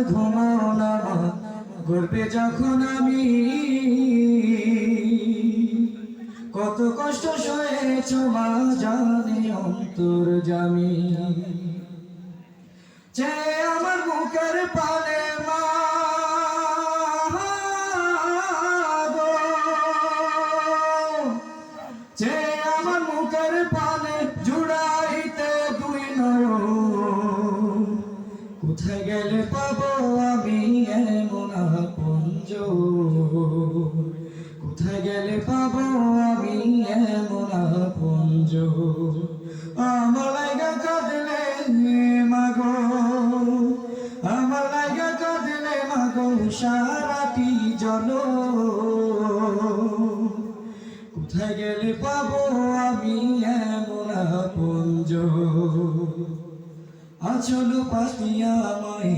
ঘুমাও না গর্বে যখন আমি কত কষ্ট সয়েছ মা জানে অন্তর্যামী যে আমার বুকের পানে মা যে আমার মুখের পানে জুড়াইতে দুই নয়ন কোথায় গেলে পাবো আমি এমন আপনজ কোথায় গেলে পাবো আমি এমন আপনজ আমার লাগা কাঁদলে মাগো আমার লাগা কাঁদলে মাগো সারাটি জন কোথায় গেলে পাবো আমি এমন আপনজ আঁচল পাতিয়া আমায়